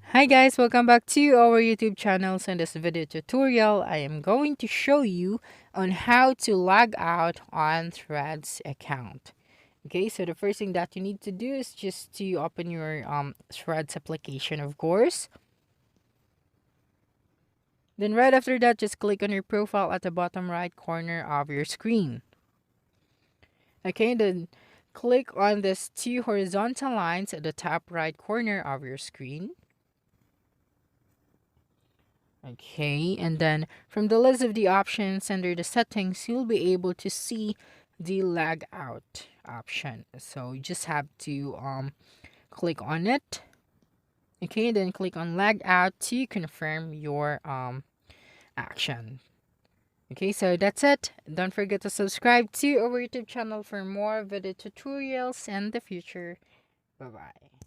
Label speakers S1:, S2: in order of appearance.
S1: Hi guys, welcome back to our YouTube channels. In this video tutorial, I am going to show you on how to log out on Threads account. Okay, so the first thing that you need to do is just to open your Threads application, of course. Then right after that, just click on your profile at the bottom right corner of your screen. Okay, then click on these two horizontal lines at the top right corner of your screen. Okay, and then from the list of the options under the settings, you'll be able to see the lag out option. So you just have to click on it. Okay, then click on lag out to confirm your action. Okay, so that's it. Don't forget to subscribe to our YouTube channel for more video tutorials in the future. Bye bye.